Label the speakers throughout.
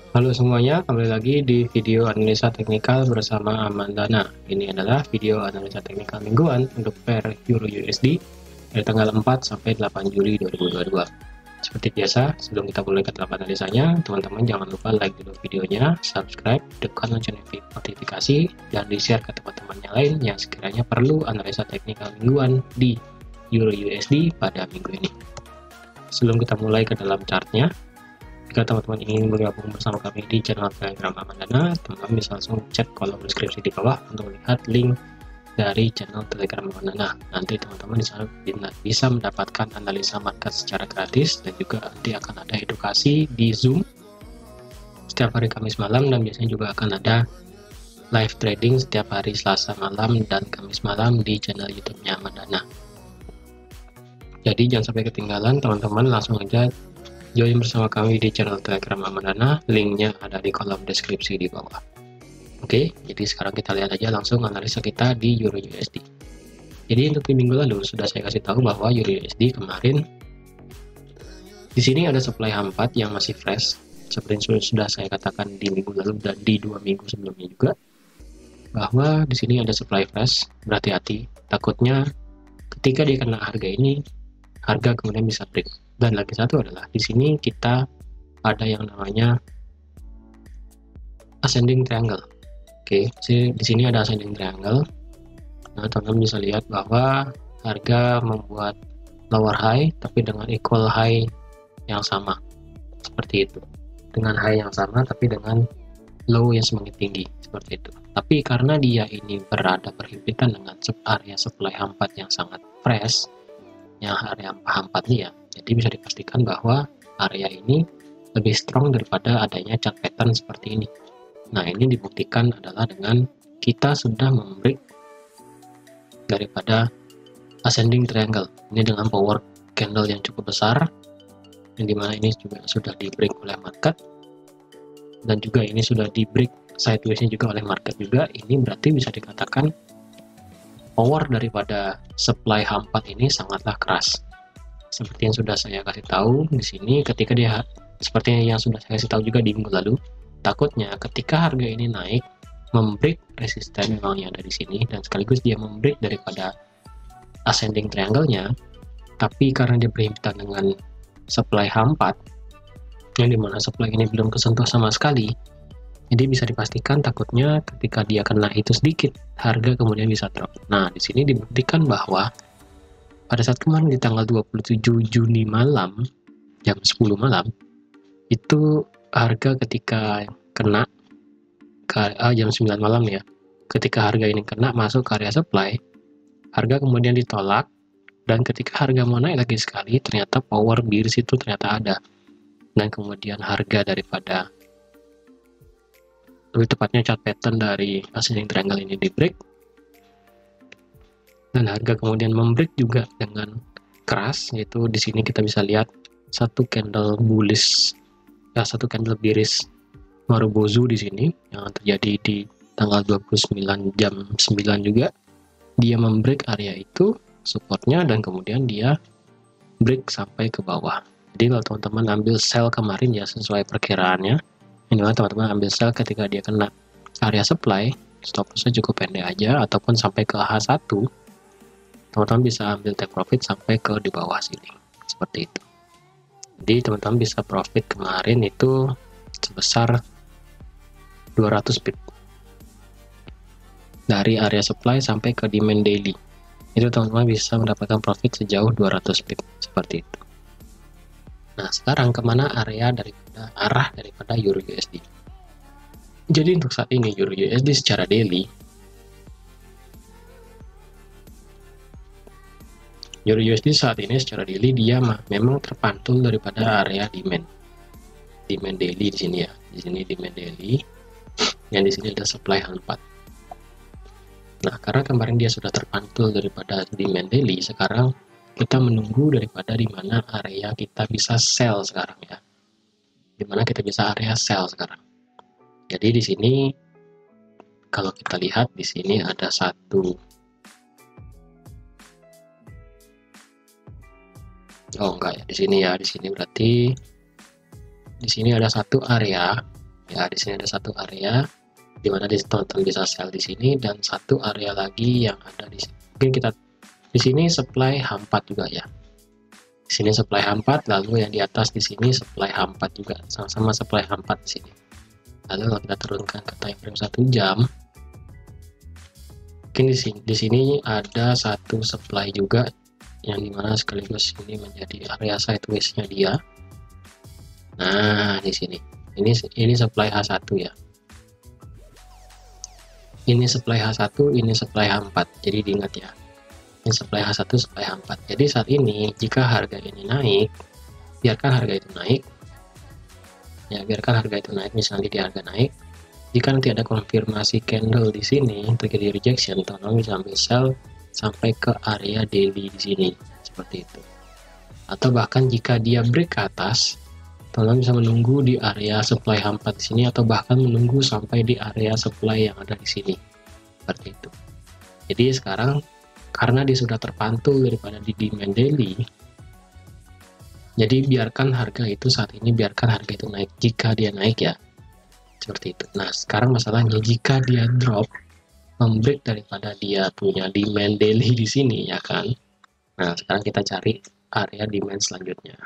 Speaker 1: Halo semuanya, kembali lagi di video analisa teknikal bersama Amandana. Ini adalah video analisa teknikal mingguan untuk pair Euro USD dari tanggal 4 sampai 8 Juli 2022. Seperti biasa, sebelum kita mulai ke dalam analisanya, teman-teman jangan lupa like dulu videonya, subscribe, tekan lonceng notifikasi, dan di-share ke teman-teman yang lain yang sekiranya perlu analisa teknikal mingguan di Euro USD pada minggu ini. Sebelum kita mulai ke dalam chartnya, jika teman-teman ingin bergabung bersama kami di channel Telegram Amandana, teman-teman bisa langsung cek kolom deskripsi di bawah untuk melihat link dari channel Telegram Amandana. Nanti teman-teman bisa mendapatkan analisa market secara gratis, dan juga nanti akan ada edukasi di Zoom setiap hari Kamis malam, dan biasanya juga akan ada live trading setiap hari Selasa malam dan Kamis malam di channel YouTube-nya Amandana. Jadi jangan sampai ketinggalan, teman-teman langsung aja join bersama kami di channel Telegram Amandana, linknya ada di kolom deskripsi di bawah. Oke, jadi sekarang kita lihat aja langsung analisa kita di Euro USD. Jadi untuk di minggu lalu sudah saya kasih tahu bahwa Euro USD kemarin di sini ada supply H4 yang masih fresh, seperti yang sudah saya katakan di minggu lalu dan di 2 minggu sebelumnya juga, bahwa di sini ada supply fresh. Berhati-hati, takutnya ketika dia kena harga ini, harga kemudian bisa break. Dan lagi satu adalah di sini kita ada yang namanya ascending triangle. Oke, di sini ada ascending triangle. Nah, teman-teman bisa lihat bahwa harga membuat lower high tapi dengan equal high yang sama. Seperti itu. Dengan high yang sama tapi dengan low yang semakin tinggi, seperti itu. Tapi karena dia ini berhimpitan dengan area supply H4 yang sangat fresh, yang area H4 ini ya, jadi bisa dipastikan bahwa area ini lebih strong daripada adanya chart pattern seperti ini. Nah, ini dibuktikan adalah dengan kita sudah membreak daripada ascending triangle ini dengan power candle yang cukup besar, yang dimana ini juga sudah di break oleh market, dan juga ini sudah di break sideways-nya juga oleh market juga. Ini berarti bisa dikatakan power daripada supply H4 ini sangatlah keras. Seperti yang sudah saya kasih tahu di sini, ketika dia seperti yang sudah saya kasih tahu juga di minggu lalu, takutnya ketika harga ini naik, membreak resisten memang yang ada di sini, dan sekaligus dia membreak daripada ascending triangle-nya, tapi karena dia berhimpitan dengan supply H4, yang dimana supply ini belum kesentuh sama sekali, jadi bisa dipastikan takutnya ketika dia kena itu sedikit, harga kemudian bisa drop. Nah, di sini dibuktikan bahwa pada saat kemarin di tanggal 27 Juni malam, jam 10 malam, itu harga ketika kena jam 9 malam ya, ketika harga ini kena masuk ke area supply, harga kemudian ditolak, dan ketika harga mau naik lagi sekali, ternyata power bearish itu ternyata ada, dan kemudian harga daripada, lebih tepatnya chart pattern dari ascending triangle ini di break, dan harga kemudian membreak juga dengan keras, yaitu di sini kita bisa lihat satu candle bullish ya, satu candle bearish Marubozu di sini yang terjadi di tanggal 29 jam 9 juga. Dia membreak area itu supportnya, dan kemudian dia break sampai ke bawah. Jadi kalau teman-teman ambil sell kemarin ya sesuai perkiraannya, ini teman-teman ambil sell ketika dia kena area supply, stop lossnya cukup pendek aja, ataupun sampai ke H1, teman-teman bisa ambil take profit sampai ke di bawah sini, seperti itu. Jadi teman-teman bisa profit kemarin itu sebesar 200 pip dari area supply sampai ke demand daily. Itu teman-teman bisa mendapatkan profit sejauh 200 pip, seperti itu. Nah, sekarang kemana arah daripada Euro USD? Jadi untuk saat ini Euro USD secara daily, Euro USD saat ini secara daily dia memang terpantul daripada area demand daily di sini ya. Di sini demand daily, yang di sini ada supply H4. Nah, karena kemarin dia sudah terpantul daripada demand daily, sekarang kita menunggu daripada di mana area kita bisa sell sekarang ya. Di mana kita bisa area sell sekarang. Jadi di sini kalau kita lihat di sini ada satu, oh enggak ya, di sini berarti di sini ada satu area Ya, di sini ada satu area di mana teman-teman bisa sell di sini, dan satu area lagi yang ada di sini. Mungkin kita di sini supply H4 juga ya. Di sini supply H4, lalu yang di atas di sini supply H4 juga, sama-sama supply H4 di sini. Lalu kalau kita turunkan ke time frame 1 jam, mungkin di sini ada satu supply juga, yang dimana sekaligus ini menjadi area sideways-nya dia. Nah, di sini ini supply H1 ya. Ini supply H1, ini supply H4. Jadi diingat ya. Ini supply H1, supply H4. Jadi saat ini jika harga ini naik, biarkan harga itu naik. Ya, biarkan harga itu naik, misalnya di harga naik. Jika nanti ada konfirmasi candle di sini terjadi rejection, teman-teman bisa ambil sell sampai ke area daily di sini, seperti itu. Atau bahkan jika dia break ke atas, teman-teman bisa menunggu di area supply H4 di sini, atau bahkan menunggu sampai di area supply yang ada di sini, seperti itu. Jadi sekarang karena dia sudah terpantul daripada di demand daily, jadi biarkan harga itu saat ini, biarkan harga itu naik jika dia naik ya, seperti itu. Nah, sekarang masalahnya jika dia drop, membreak daripada dia punya demand daily di sini ya kan. Nah, sekarang kita cari area demand selanjutnya.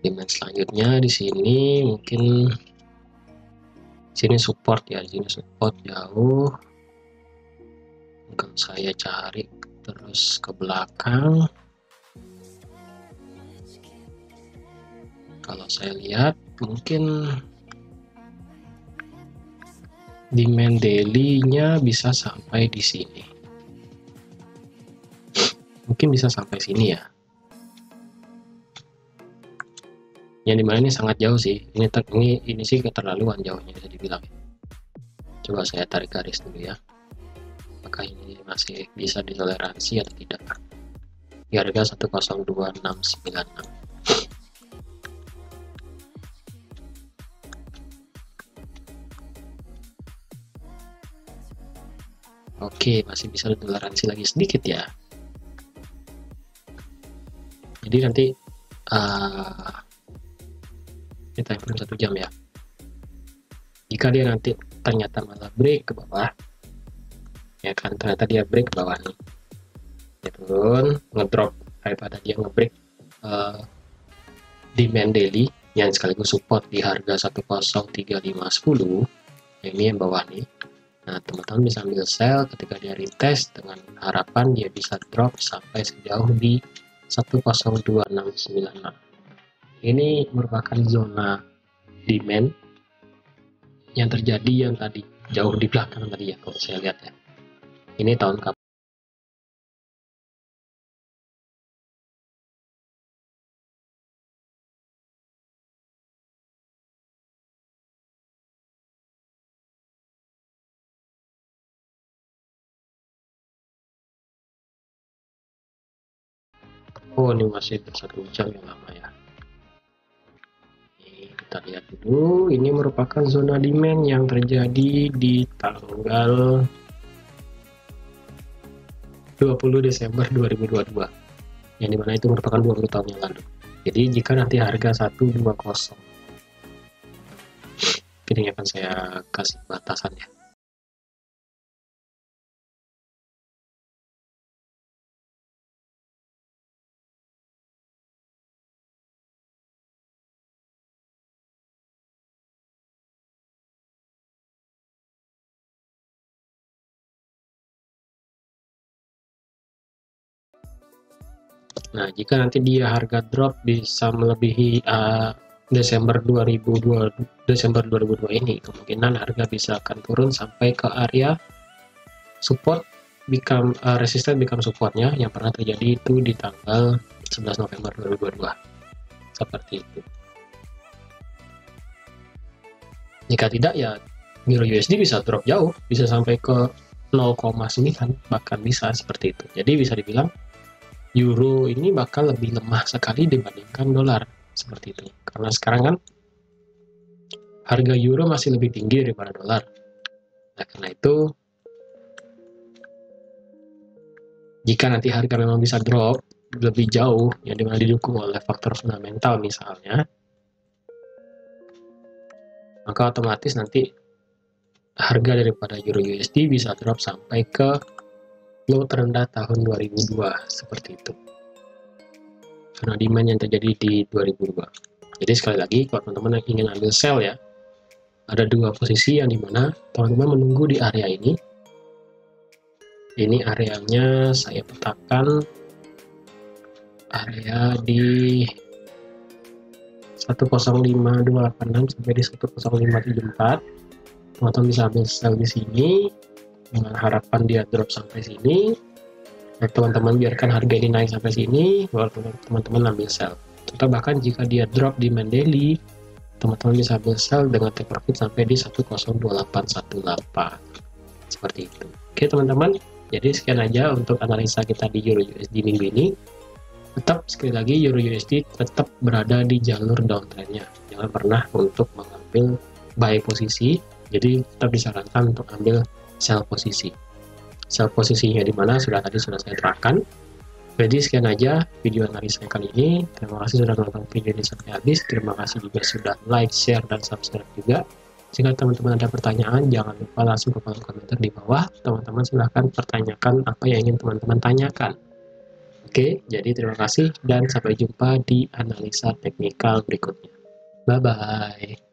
Speaker 1: Demand selanjutnya di sini mungkin sini support ya, sini support jauh. Kalau saya cari terus ke belakang, kalau saya lihat mungkin demand daily-nya bisa sampai di sini. Mungkin bisa sampai sini ya. Yang dimana ini sangat jauh sih. Ini sih keterlaluan jauhnya bisa dibilang. Coba saya tarik garis dulu ya. Apakah ini masih bisa ditoleransi atau tidak? Di harga 102.696. Oke, masih bisa ditoleransi lagi sedikit ya. Jadi nanti ini time frame 1 jam ya. Jika dia nanti ternyata malah break ke bawah, ya kan, ternyata dia break ke bawah nih, dia turun, ngedrop daripada dia ngebreak demand daily yang sekaligus support di harga 103.510, ini yang bawah nih. Nah, teman-teman bisa ambil sell ketika dia retest dengan harapan dia bisa drop sampai sejauh di 102.696. Ini merupakan zona demand yang terjadi yang tadi jauh di belakang tadi ya, kalau saya lihat ya. Ini tahun kapan? Oh, ini masih 1 jam yang lama ya. Kita lihat dulu, ini merupakan zona demand yang terjadi di tanggal 20 Desember 2022, yang dimana itu merupakan 20 tahun yang lalu. Jadi jika nanti harga 120, ini akan saya kasih batasan ya. Nah, jika nanti dia harga drop bisa melebihi Desember 2002 ini, kemungkinan harga bisa akan turun sampai ke area support, resisten become supportnya yang pernah terjadi itu di tanggal 11 November 2022, seperti itu. Jika tidak ya Euro USD bisa drop jauh, bisa sampai ke 0,9 bahkan bisa seperti itu. Jadi bisa dibilang Euro ini bakal lebih lemah sekali dibandingkan dolar, seperti itu. Karena sekarang kan harga Euro masih lebih tinggi daripada dolar. Nah, karena itu jika nanti harga memang bisa drop, lebih jauh yang dimana didukung oleh faktor fundamental misalnya, maka otomatis nanti harga daripada Euro USD bisa drop sampai ke low terendah tahun 2002 seperti itu, karena demand yang terjadi di 2002. Jadi sekali lagi, kalau teman-teman yang ingin ambil sell ya, ada dua posisi yang dimana teman-teman menunggu di area ini. Ini areanya saya petakan area di 105.286 sampai di 105.74. Teman-teman bisa ambil sell di sini dengan harapan dia drop sampai sini. Nah, teman-teman biarkan harga ini naik sampai sini, baru teman-teman ambil sell. Atau bahkan jika dia drop di main daily, teman-teman bisa ambil sell dengan take profit sampai di 10818 seperti itu. Oke teman-teman, jadi sekian aja untuk analisa kita di Euro USD minggu ini. Tetap sekali lagi Euro USD tetap berada di jalur downtrendnya, jangan pernah untuk mengambil buy posisi, jadi tetap disarankan untuk ambil sell posisi. Sell posisinya di mana sudah saya terangkan. Jadi sekian aja video analisa kali ini. Terima kasih sudah menonton video ini sampai habis. Terima kasih juga sudah like, share, dan subscribe juga. Jika teman-teman ada pertanyaan, jangan lupa langsung ke kolom komentar di bawah. Teman-teman silahkan pertanyakan apa yang ingin teman-teman tanyakan. Oke, jadi terima kasih dan sampai jumpa di analisa teknikal berikutnya. Bye-bye.